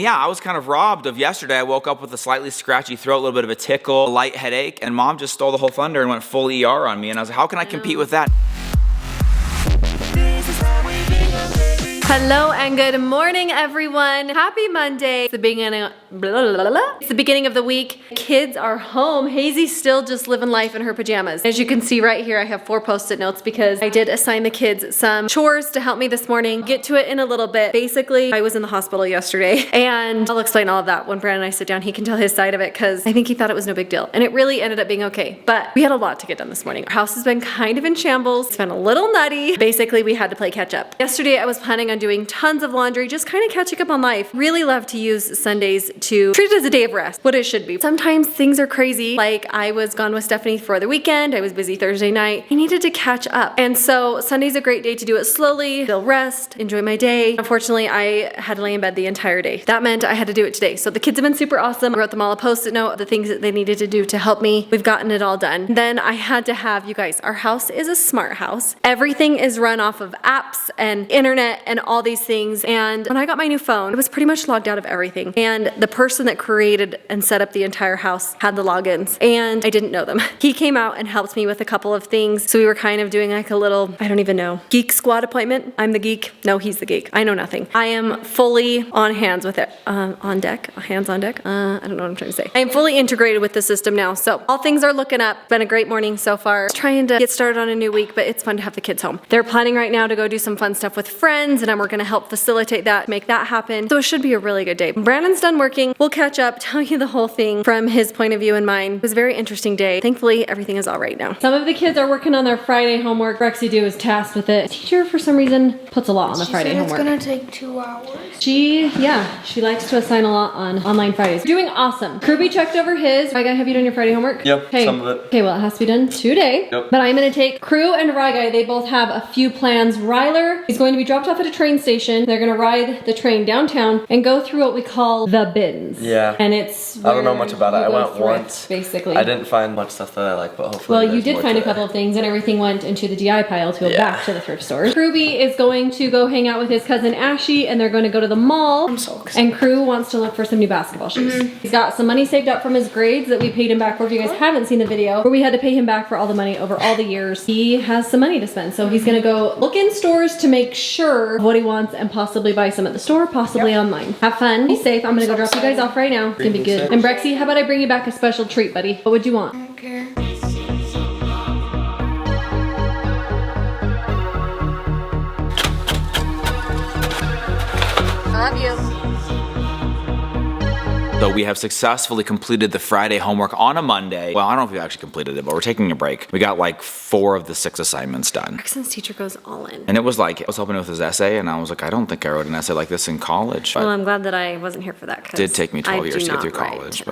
Yeah, I was kind of robbed of yesterday. I woke up with a slightly scratchy throat, a little bit of a tickle, a light headache, and Mom just stole the whole thunder and went full ER on me. And I was like, how can I compete with that? Hello and good morning, everyone. Happy Monday. It's the beginning It's the beginning of the week. Kids are home. Hazy's still just living life in her pajamas. As you can see right here, I have 4 post-it notes because I did assign the kids some chores to help me this morning. Get to it in a little bit. Basically, I was in the hospital yesterday and I'll explain all of that when Brandon and I sit down. He can tell his side of it because I think he thought it was no big deal. And it really ended up being okay. But we had a lot to get done this morning. Our house has been kind of in shambles. It's been a little nutty. Basically, we had to play catch up. Yesterday, I was planning on doing tons of laundry, just kind of catching up on life. Really love to use Sundays to treat it as a day of rest, what it should be. Sometimes things are crazy, like I was gone with Stephanie for the weekend, I was busy Thursday night, I needed to catch up. And so Sunday's a great day to do it slowly, feel rest, enjoy my day. Unfortunately, I had to lay in bed the entire day. That meant I had to do it today. So the kids have been super awesome. I wrote them all a post-it note of the things that they needed to do to help me. We've gotten it all done. Then I had to have, you guys, our house is a smart house. Everything is run off of apps and internet and all these things. And when I got my new phone, it was pretty much logged out of everything. And the person that created and set up the entire house had the logins and I didn't know them. He came out and helped me with a couple of things. So we were kind of doing like a little, I don't even know, geek squad appointment. I'm the geek. No, he's the geek. I know nothing. I am fully on hands with it. On deck, hands on deck. I don't know what I'm trying to say. I am fully integrated with the system now. So all things are looking up. Been a great morning so far. Just trying to get started on a new week, but it's fun to have the kids home. They're planning right now to go do some fun stuff with friends and we're going to help facilitate that, make that happen. So it should be a really good day. Brandon's done working. We'll catch up, tell you the whole thing from his point of view and mine. It was a very interesting day. Thankfully, everything is all right now. Some of the kids are working on their Friday homework. Rexy is tasked with it. The teacher, for some reason, puts a lot on the Friday homework. It's gonna take 2 hours. She likes to assign a lot on online Fridays. Doing awesome. Kirby checked over his. Ryguy, have you done your Friday homework? Yep, hey. some of it. Okay, well, it has to be done today. Yep. But I'm gonna take Crew and Ryguy. They both have a few plans. Ryler is going to be dropped off at a train station. They're gonna ride the train downtown and go through what we call the bins. Yeah. And it's I don't know much about it. I went thrift, once. basically. I didn't find much stuff that I like, but hopefully well, you did find a couple of things and everything went into the DI pile to go back to the thrift stores. Ruby is going to go hang out with his cousin Ashy and they're going to go to the mall. I'm so excited. And Crew wants to look for some new basketball shoes. He's got some money saved up from his grades that we paid him back for. If you guys haven't seen the video where we had to pay him back for all the money over all the years, he has some money to spend. So he's going to go look in stores to make sure of what he wants and possibly buy some at the store, possibly online. Have fun. Be safe. I'm going to go drop you guys off right now. It's going to be good. And Brexy, how about I bring you back a special treat, buddy? What would you want? I don't care. Love you. So we have successfully completed the Friday homework on a Monday. Well, I don't know if we actually completed it, but we're taking a break. We got like 4 of the 6 assignments done. Braxton's teacher goes all in. And it was like, I was helping him with his essay and I was like, I don't think I wrote an essay like this in college. But Well, I'm glad that I wasn't here for that. it did take me 12 years to get through college.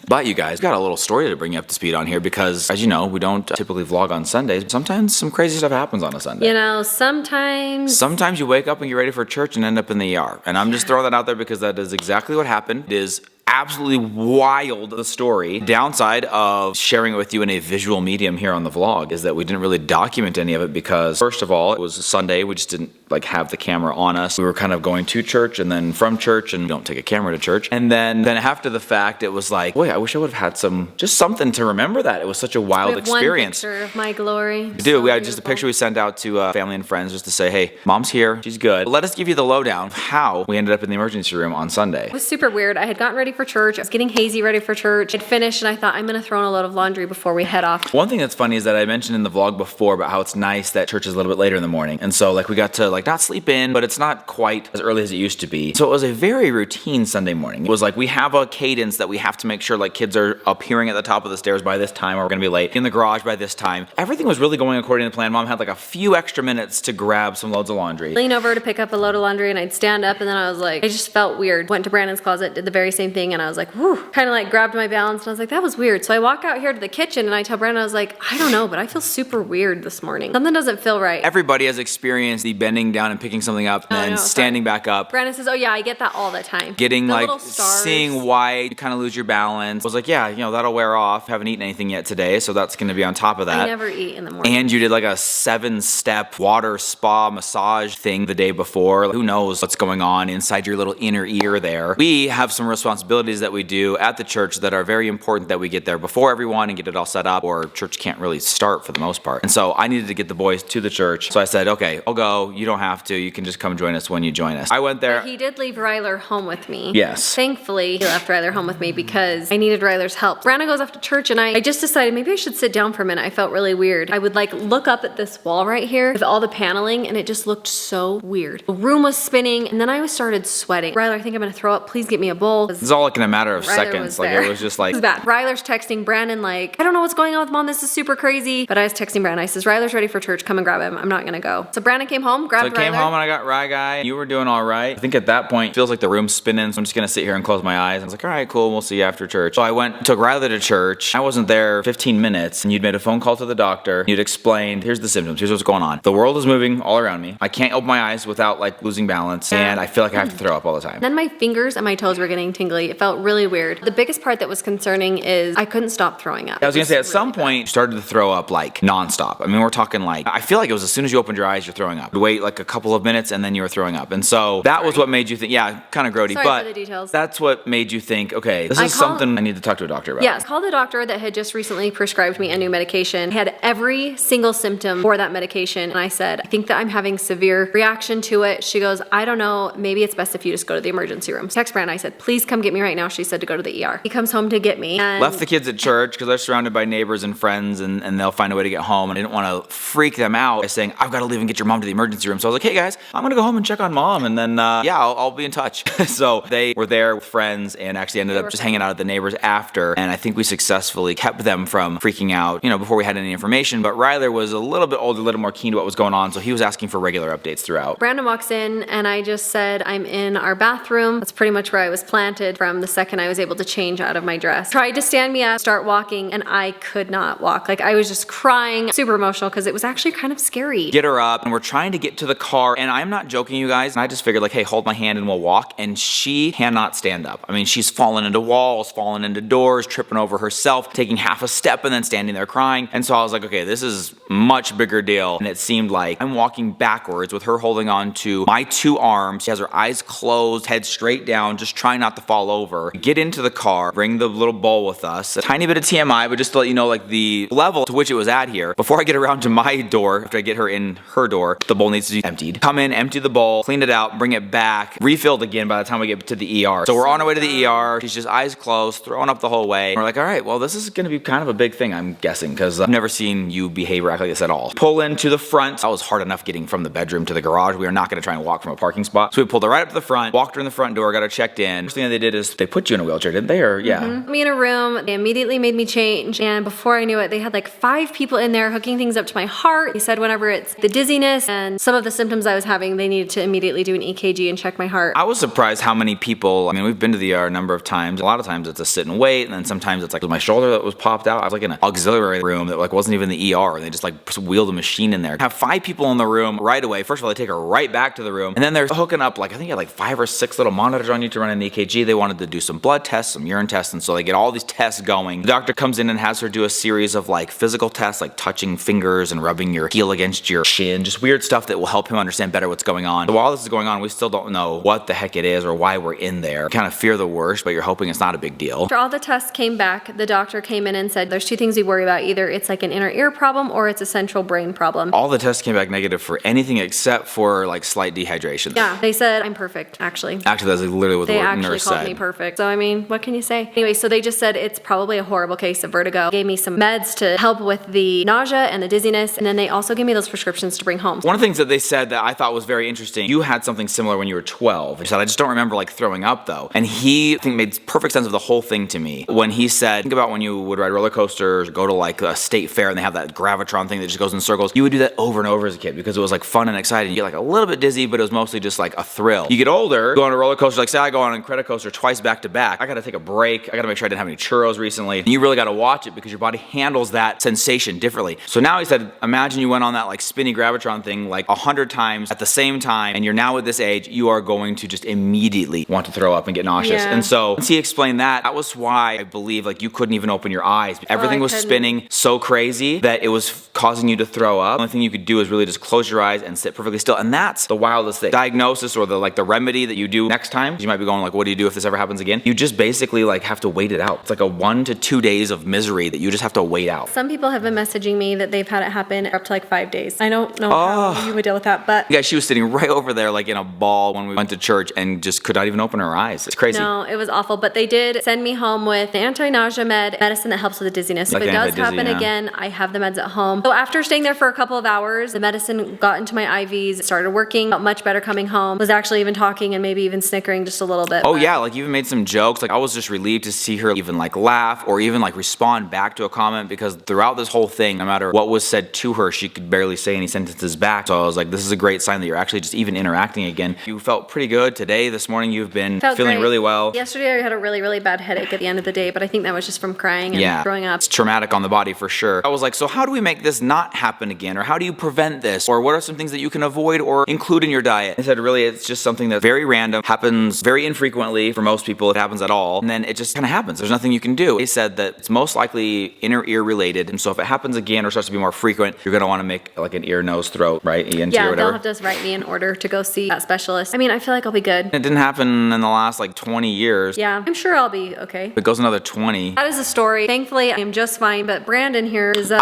But you guys got a little story to bring you up to speed on here because, as you know, we don't typically vlog on Sundays. Sometimes some crazy stuff happens on a Sunday. You know, sometimes you wake up and get ready for church and end up in the ER. And I'm just throwing that out there because that is exactly what happened. It is absolutely wild, the story. Downside of sharing it with you in a visual medium here on the vlog is that we didn't really document any of it because, first of all, it was a Sunday. We just didn't like have the camera on us. We were kind of going to church and then from church, and we don't take a camera to church. And then after the fact, it was like, boy, I wish I would have had just something to remember that. It was such a wild experience. One picture of my glory. We do. We had just a picture we sent out to family and friends just to say, hey, Mom's here. She's good. Let us give you the lowdown of how we ended up in the emergency room on Sunday. It was super weird. I had gotten ready for church. I was getting Hazy ready for church. I'd finished and I thought I'm going to throw in a load of laundry before we head off. One thing that's funny is that I mentioned in the vlog before about how it's nice that church is a little bit later in the morning. And so like we got to like not sleep in, but it's not quite as early as it used to be. So it was a very routine Sunday morning. It was like we have a cadence that we have to make sure like kids are appearing at the top of the stairs by this time or we're going to be late. In the garage by this time. Everything was really going according to plan. Mom had like a few extra minutes to grab some loads of laundry. Lean over to pick up a load of laundry and I'd stand up and then I was like, I just felt weird. Went to Brandon's closet, did the very same thing. anything. And I was like, whew, kind of like grabbed my balance. And I was like, that was weird. So I walk out here to the kitchen and I tell Brandon, I was like, I don't know, but I feel super weird this morning. Something doesn't feel right. Everybody has experienced the bending down and picking something up and then standing back up. Brandon says, oh yeah, I get that all the time. Getting the like, little stars. seeing why you kind of lose your balance. I was like, yeah, you know, that'll wear off. Haven't eaten anything yet today, so that's going to be on top of that. I never eat in the morning. And you did like a 7-step water spa massage thing the day before. Who knows what's going on inside your little inner ear there. We have some responsibilities that we do at the church that are very important that we get there before everyone and get it all set up, or church can't really start for the most part. And so I needed to get the boys to the church. So I said, okay, I'll go. You don't have to. You can just come join us when you join us. I went there. But he did leave Ryler home with me. Yes. Thankfully, he left Ryler home with me because I needed Ryler's help. Brandon goes off to church and I just decided maybe I should sit down for a minute. I felt really weird. I would like look up at this wall right here with all the paneling and it just looked so weird. The room was spinning and then I started sweating. Ryler, I think I'm gonna throw up. Please get me a bowl. It's all like in a matter of Ryler seconds. Like it was just like. It was bad. Ryler's texting Brandon like, I don't know what's going on with mom. This is super crazy. But I was texting Brandon. I says, Ryler's ready for church. Come and grab him. I'm not gonna go. So Brandon came home, grabbed Ryler. So I came home and I got Rye Guy. You were doing all right. I think at that point, it feels like the room's spinning. So I'm just gonna sit here and close my eyes. I was like, all right, cool. We'll see you after church. So I went, took Ryler to church. I wasn't there 15 minutes and you'd made a phone call to the doctor. You'd explained, here's the symptoms. Here's what's going on. The world is moving all around me. I can't open my eyes without like losing balance. And I feel like I have to throw up all the time. Then my fingers and my toes were getting tingly. It felt really weird. The biggest part that was concerning is I couldn't stop throwing up. I was gonna say at some point you started to throw up like nonstop. I mean, we're talking like, I feel like it was as soon as you opened your eyes, you're throwing up. You'd wait like a couple of minutes and then you were throwing up. And so that was what made you think, yeah, kind of grody, Sorry but for the details. That's what made you think, okay, this is something I need to talk to a doctor about. Yes, called the doctor that had just recently prescribed me a new medication. I had every single symptom for that medication. And I said, I think that I'm having severe reaction to it. She goes, I don't know, maybe it's best if you just go to the emergency room. Text Brandon, I said, please come get me right now. She said to go to the ER. He comes home to get me. And left the kids at church because they're surrounded by neighbors and friends and they'll find a way to get home. And I didn't want to freak them out by saying, I've got to leave and get your mom to the emergency room. So I was like, hey guys, I'm going to go home and check on mom. And then, yeah, I'll be in touch. So they were there with friends and actually ended up just hanging out at the neighbors after. And I think we successfully kept them from freaking out, you know, before we had any information. But Ryler was a little bit older, a little more keen to what was going on. So he was asking for regular updates throughout. Brandon walks in and I just said, I'm in our bathroom. That's pretty much where I was planted from the second I was able to change out of my dress. Tried to stand me up, start walking, and I could not walk. Like I was just crying, super emotional because it was actually kind of scary. Get her up and we're trying to get to the car. And I'm not joking, you guys. And I just figured like, hey, hold my hand and we'll walk. And she cannot stand up. I mean, she's fallen into walls, fallen into doors, tripping over herself, taking half a step and then standing there crying. And so I was like, okay, this is much bigger deal. And it seemed like I'm walking backwards with her holding on to my two arms. She has her eyes closed, head straight down, just trying not to fall over. Get into the car, bring the little bowl with us. A tiny bit of TMI, but just to let you know like the level to which it was at here. Before I get around to my door, after I get her in her door, the bowl needs to be emptied. Come in, empty the bowl, clean it out, bring it back, refilled again by the time we get to the ER. So we're on our way to the ER. She's just eyes closed, throwing up the whole way. And we're like, all right, well, this is gonna be kind of a big thing, I'm guessing, because I've never seen you behave or act like this at all. Pull into the front. That was hard enough getting from the bedroom to the garage. We are not gonna try and walk from a parking spot. So we pulled her right up to the front, walked her in the front door, got her checked in. First thing that they did is they put you in a wheelchair, didn't they? Or yeah. Me in a room, they immediately made me change. And before I knew it, they had like 5 people in there hooking things up to my heart. They said whenever it's the dizziness and some of the symptoms I was having, they needed to immediately do an EKG and check my heart. I was surprised how many people, I mean, we've been to the ER a number of times. A lot of times it's a sit and wait, and then sometimes it's like my shoulder that was popped out. I was like in an auxiliary room that like wasn't even the ER, and they just like wheeled a machine in there. Have 5 people in the room right away. First of all, they take her right back to the room, and then they're hooking up like, I think you had like 5 or 6 little monitors on you to run an EKG. They wanted to do some blood tests, some urine tests, and so they get all these tests going. The doctor comes in and has her do a series of like physical tests, like touching fingers and rubbing your heel against your shin, just weird stuff that will help him understand better what's going on. So while this is going on, we still don't know what the heck it is or why we're in there. You kind of fear the worst, but you're hoping it's not a big deal. After all the tests came back, the doctor came in and said, there's 2 things we worry about. Either it's like an inner ear problem or it's a central brain problem. All the tests came back negative for anything except for like slight dehydration. Yeah, they said I'm perfect, actually. Actually, that's literally what the nurse said. They actually called me perfect. So, I mean, what can you say? Anyway, so they just said it's probably a horrible case of vertigo. Gave me some meds to help with the nausea and the dizziness, and then they also gave me those prescriptions to bring home. One of the things that they said that I thought was very interesting, you had something similar when you were 12. He said, I just don't remember like throwing up though. And he, I think, made perfect sense of the whole thing to me. When he said, think about when you would ride roller coasters, or go to like a state fair and they have that gravitron thing that just goes in circles. You would do that over and over as a kid because it was like fun and exciting. You get like a little bit dizzy, but it was mostly just like a thrill. You get older, go on a roller coaster, like say I go on a credit coaster twice twice back to back. I gotta take a break. I gotta make sure I didn't have any churros recently. And you really gotta watch it because your body handles that sensation differently. So now he said, imagine you went on that like spinny gravitron thing like 100 times at the same time, and you're now at this age, you are going to just immediately want to throw up and get nauseous. Yeah. And so once he explained that was why I believe like you couldn't even open your eyes. Everything was spinning so crazy that it was causing you to throw up. The only thing you could do is really just close your eyes and sit perfectly still. And that's the wildest thing. Diagnosis or the remedy that you do next time. You might be going like, what do you do if this ever happens again? You just basically like have to wait it out. It's like a 1 to 2 days of misery that you just have to wait out. Some people have been messaging me that they've had it happen up to like 5 days. I don't know how you would deal with that, but yeah, she was sitting right over there like in a ball when we went to church and just could not even open her eyes. It's crazy. no, it was awful. But they did send me home with anti-nausea medicine that helps with the dizziness. Like if it does anti-dizzy, happen yeah. again, I have the meds at home. So after staying there for a couple of hours, the medicine got into my IVs, started working, felt much better coming home. Was actually even talking and maybe even snickering just a little bit. Oh yeah, like you even made some jokes. Like I was just relieved to see her even like laugh or even like respond back to a comment, because throughout this whole thing, no matter what was said to her, she could barely say any sentences back. So I was like, this is a great sign that you're actually just even interacting again. You felt pretty good today. This morning you've been feeling great. really well. Yesterday I had a really, really bad headache at the end of the day, but I think that was just from crying and throwing up. It's traumatic on the body for sure. I was like, so how do we make this not happen again? Or how do you prevent this? Or what are some things that you can avoid or include in your diet? He said, really, it's just something that's very random, happens very infrequently for most people, it happens at all. And then it just kind of happens. There's nothing you can do. He said that it's most likely inner ear related. And so if it happens again or starts to be more frequent, you're going to want to make like an ear, nose, throat, right? ENT Yeah, or whatever. they'll have to write me in order to go see that specialist. I mean, I feel like I'll be good. It didn't happen in the last like 20 years. Yeah, I'm sure I'll be okay. If it goes another 20. That is the story. Thankfully, I am just fine, but Brandon here is...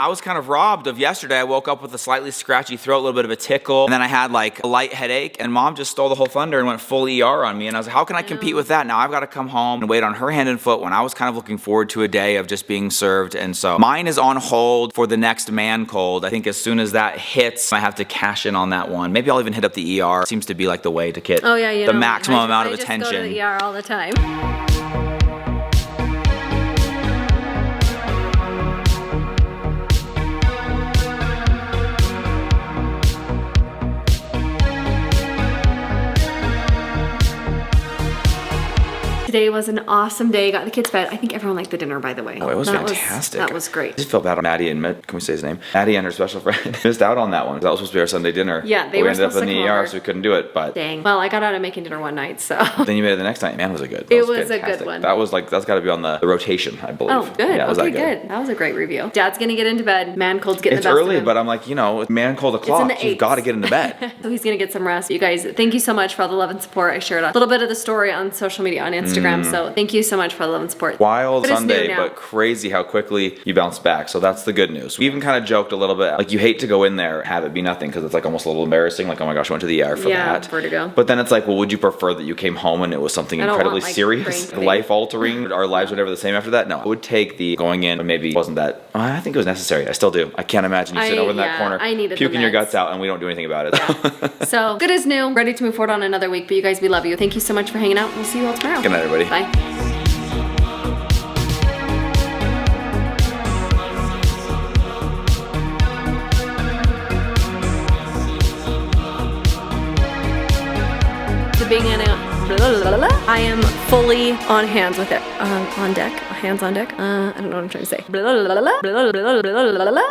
I was kind of robbed of yesterday. I woke up with a slightly scratchy throat, a little bit of a tickle, and then I had like a light headache, and mom just stole the whole thunder and went full ER on me. And I was like, how can I compete with that? Now I've got to come home and wait on her hand and foot when I was kind of looking forward to a day of just being served. And so mine is on hold for the next man cold. I think as soon as that hits, I have to cash in on that one. Maybe I'll even hit up the ER. Seems to be like the way to get the maximum amount of attention. I just go to the ER all the time. Today was an awesome day. Got the kids fed. I think everyone liked the dinner, by the way. Oh, it was fantastic. That was great. I just felt bad on Maddie and can we say his name? Maddie and her special friend missed out on that one. That was supposed to be our Sunday dinner. Yeah, we ended up in the ER, so we couldn't do it. But dang. Well, I got out of making dinner one night, so. Then you made it the next night. Man, was it good? It was a good one. That was like, that's got to be on the rotation, I believe. Oh, good. Yeah, Okay, good. That was a great review. Dad's gonna get into bed. Man cold's getting the best early, of him. but I'm like, man cold o'clock. You've got to get into bed. So he's gonna get some rest. You guys, thank you so much for all the love and support. I shared a little bit of the story on social media, on Instagram. So thank you so much for the love and support. Wild Sunday, but crazy how quickly you bounce back. So that's the good news. We even kind of joked a little bit, like you hate to go in there, have it be nothing, because it's like almost a little embarrassing. Like, oh my gosh, I went to the ER for that. Vertigo. But then it's like, well, would you prefer that you came home and it was something incredibly serious, life altering, our lives were never the same after that? No, I would take the going in, but maybe wasn't that. I think it was necessary. I still do. I can't imagine you sitting over in that corner, puking your guts out, and we don't do anything about it. Yeah. So good as new. Ready to move forward on another week. But you guys, we love you. Thank you so much for hanging out. We'll see you all tomorrow. Good night, everybody. Bye. I am fully on hands with it. On deck. Hands on deck. I don't know what I'm trying to say.